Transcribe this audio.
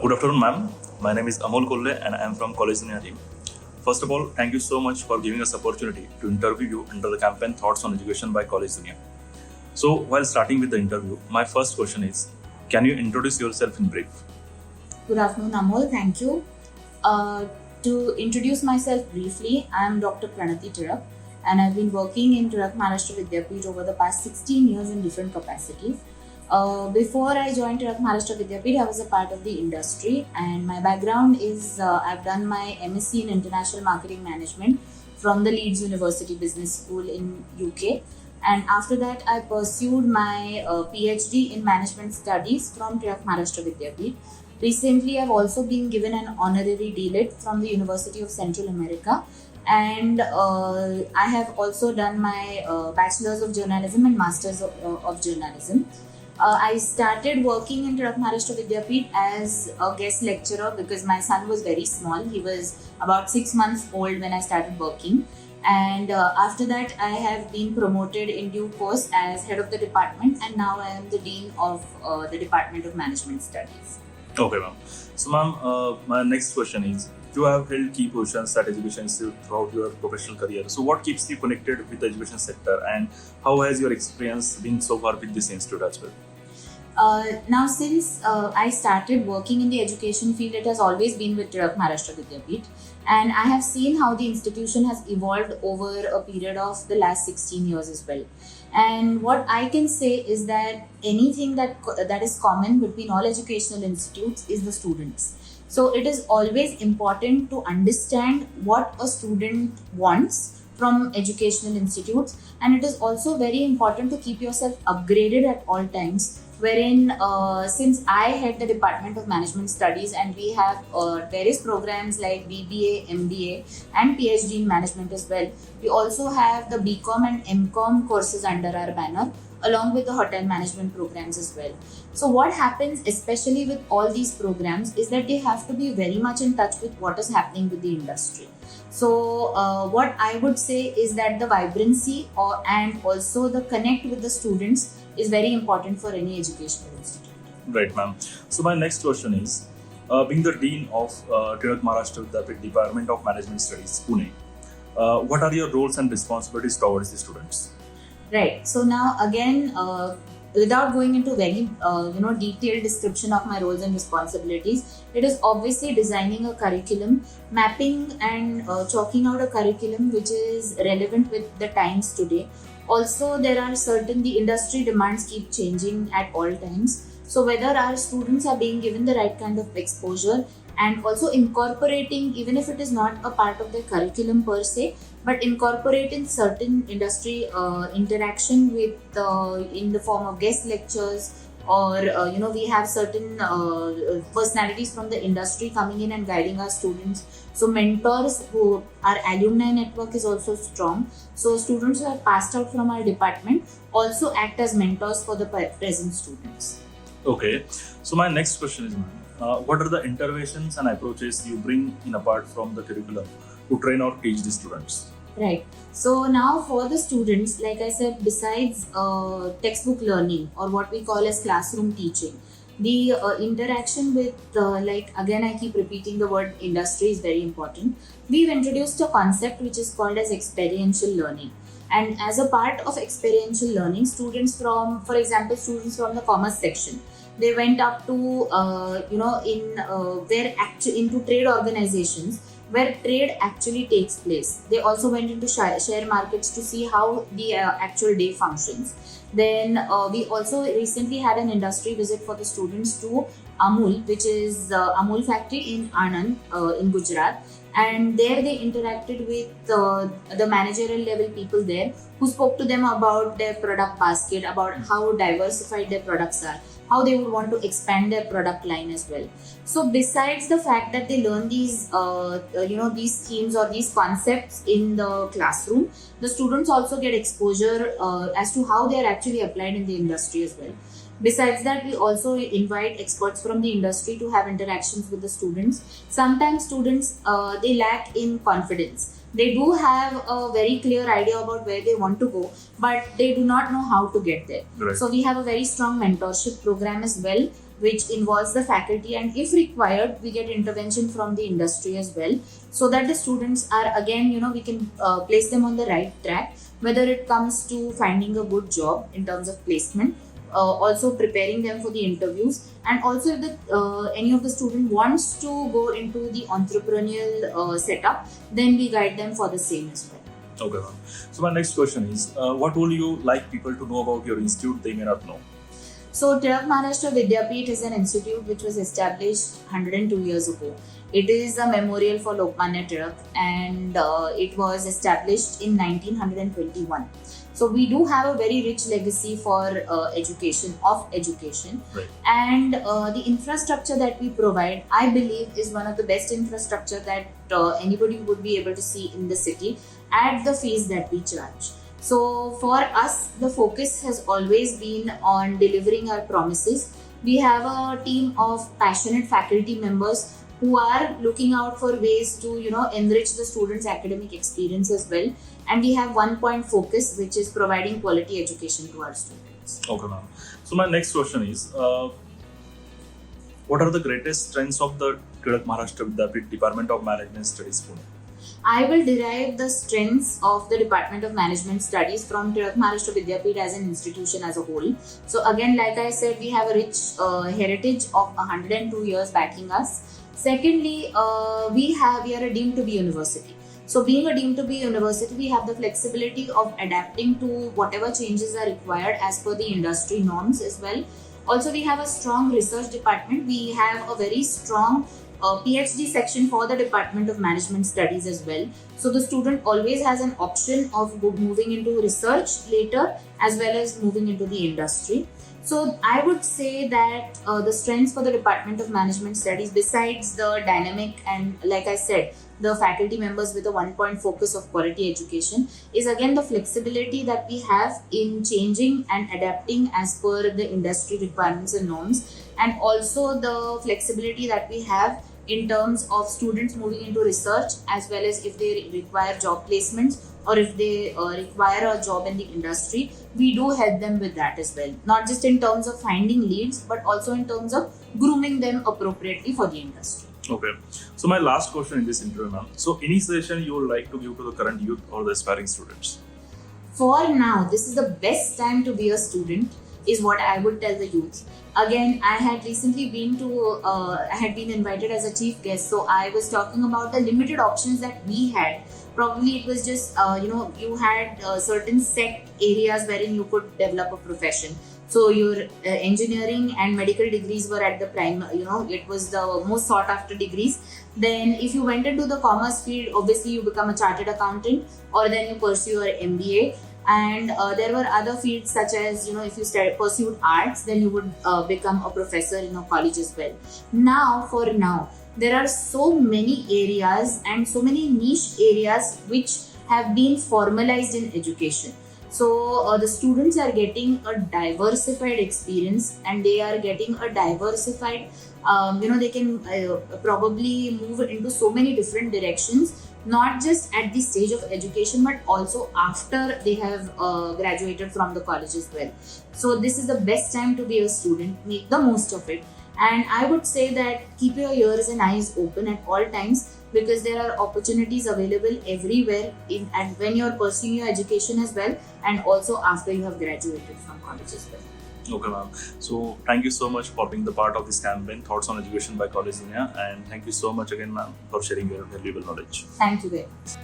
Good afternoon, ma'am. My name is Amol Kolle and I am from College Dunia team. First of all, thank you so much for giving us opportunity to interview you under the campaign Thoughts on Education by College Dunia. So, while starting with the interview, my first question is, can you introduce yourself in brief? Good afternoon, Amol. Thank you. To introduce myself briefly, I am Dr. Pranati Tilak, and I've been working in Tilak Maharashtra Vidyapeeth over the past 16 years in different capacities. Before I joined Tilak Maharashtra Vidyapeeth, I was a part of the industry, and my background is I've done my MSc in International Marketing Management from the Leeds University Business School in UK. And after that, I pursued my PhD in Management Studies from Tilak Maharashtra Vidyapeeth. Recently, I've also been given an honorary D.Litt from the University of Central America, and I have also done my Bachelor's of Journalism and Master's of Journalism. I started working in Tilak Maharashtra Vidyapeeth as a guest lecturer because my son was very small. He was about 6 months old when I started working. And after that, I have been promoted in due course as head of the department, and now I am the dean of the Department of Management Studies. Okay, ma'am. So, ma'am, my next question is, you have held key positions at education institute throughout your professional career. So, what keeps you connected with the education sector, and how has your experience been so far with this institute as well? Now, since I started working in the education field, it has always been with Tilak Maharashtra Vidyapeeth, and I have seen how the institution has evolved over a period of the last 16 years as well. And what I can say is that anything that is common between all educational institutes is the students. So it is always important to understand what a student wants from educational institutes, and it is also very important to keep yourself upgraded at all times, wherein since I head the Department of Management Studies, and we have various programs like BBA, MBA and PhD in Management as well. We also have the BCom and MCom courses under our banner, along with the hotel management programs as well. So what happens especially with all these programs is that they have to be very much in touch with what is happening with the industry. So what I would say is that the vibrancy and also the connect with the students is very important for any educational institute. Right, ma'am. So, my next question is, being the dean of Tilak Maharashtra Vidyapeeth Department of Management Studies, Pune, what are your roles and responsibilities towards the students? Right. So now again, without going into very detailed description of my roles and responsibilities, it is obviously designing a curriculum, mapping and chalking out a curriculum which is relevant with the times today. Also, there are the industry demands keep changing at all times. So whether our students are being given the right kind of exposure, and also incorporating, even if it is not a part of their curriculum per se, but incorporating certain industry interaction with in the form of guest lectures, or we have certain personalities from the industry coming in and guiding our students. So mentors, who our alumni network is also strong. So students who have passed out from our department also act as mentors for the present students. Okay. So, my next question is, what are the interventions and approaches you bring in apart from the curriculum to train or teach the students? Right. So now for the students, like I said, besides textbook learning or what we call as classroom teaching, the interaction with, again, I keep repeating the word industry is very important. We've introduced a concept which is called as experiential learning. And as a part of experiential learning, students from the commerce section, they went up to, into trade organizations where trade actually takes place. They also went into share markets to see how the actual day functions. Then we also recently had an industry visit for the students to Amul, which is Amul factory in Anand in Gujarat. And there they interacted with the managerial level people there, who spoke to them about their product basket, about how diversified their products are, how they would want to expand their product line as well. So besides the fact that they learn these these schemes or these concepts in the classroom, the students also get exposure as to how they are actually applied in the industry as well. Besides that, we also invite experts from the industry to have interactions with the students. Sometimes students, they lack in confidence. They do have a very clear idea about where they want to go, but they do not know how to get there. Right. So we have a very strong mentorship program as well, which involves the faculty, and if required, we get intervention from the industry as well, so that the students are again, we can place them on the right track, whether it comes to finding a good job in terms of placement, also preparing them for the interviews, and also if any of the student wants to go into the entrepreneurial setup, then we guide them for the same as well. Okay, ma'am. So my next question is, what would you like people to know about your institute they may not know? So Tilak Maharashtra Vidyapeeth is an institute which was established 102 years ago. It is a memorial for Lokmanya Tilak, and it was established in 1921. So we do have a very rich legacy for education, Right. and the infrastructure that we provide, I believe, is one of the best infrastructure that anybody would be able to see in the city at the fees that we charge. So for us, the focus has always been on delivering our promises. We have a team of passionate faculty members who are looking out for ways to enrich the students' academic experience as well. And we have one point focus, which is providing quality education to our students. Okay, ma'am. So my next question is, what are the greatest strengths of the Tilak Maharashtra Vidyapeeth Department of Management Studies, Pune? I will derive the strengths of the Department of Management Studies from Tilak Maharashtra Vidyapeeth as an institution as a whole. So again, like I said, we have a rich heritage of 102 years backing us. Secondly, we are a deemed to be university. So being a deemed to be university, we have the flexibility of adapting to whatever changes are required as per the industry norms as well. Also, we have a strong research department. We have a very strong PhD section for the Department of Management Studies as well. So the student always has an option of moving into research later as well as moving into the industry. So I would say that the strengths for the Department of Management Studies, besides the dynamic and, like I said, the faculty members with a one-point focus of quality education, is again the flexibility that we have in changing and adapting as per the industry requirements and norms, and also the flexibility that we have in terms of students moving into research as well as if they require job placements or if they require a job in the industry, we do help them with that as well. Not just in terms of finding leads, but also in terms of grooming them appropriately for the industry. Okay. So my last question in this interview, ma'am. So any suggestion you would like to give to the current youth or the aspiring students? For now, this is the best time to be a student, is what I would tell the youth. Again, I had recently been invited as a chief guest, so I was talking about the limited options that we had. Probably it was just, you had certain set areas wherein you could develop a profession. So your engineering and medical degrees were at the prime, it was the most sought after degrees. Then if you went into the commerce field, obviously you become a chartered accountant, or then you pursue your MBA. And there were other fields such as, if you pursued arts, then you would become a professor in a college as well. Now, there are so many areas and so many niche areas which have been formalized in education. So the students are getting a diversified experience, and they are getting a diversified, they can probably move into so many different directions, not just at the stage of education, but also after they have graduated from the college as well. So this is the best time to be a student. Make the most of it. And I would say that keep your ears and eyes open at all times, because there are opportunities available everywhere and when you're pursuing your education as well, and also after you have graduated from college as well. Okay, ma'am. So thank you so much for being the part of this campaign, Thoughts on Education by College Dunia, and thank you so much again, ma'am, for sharing your valuable knowledge. Thank you very much.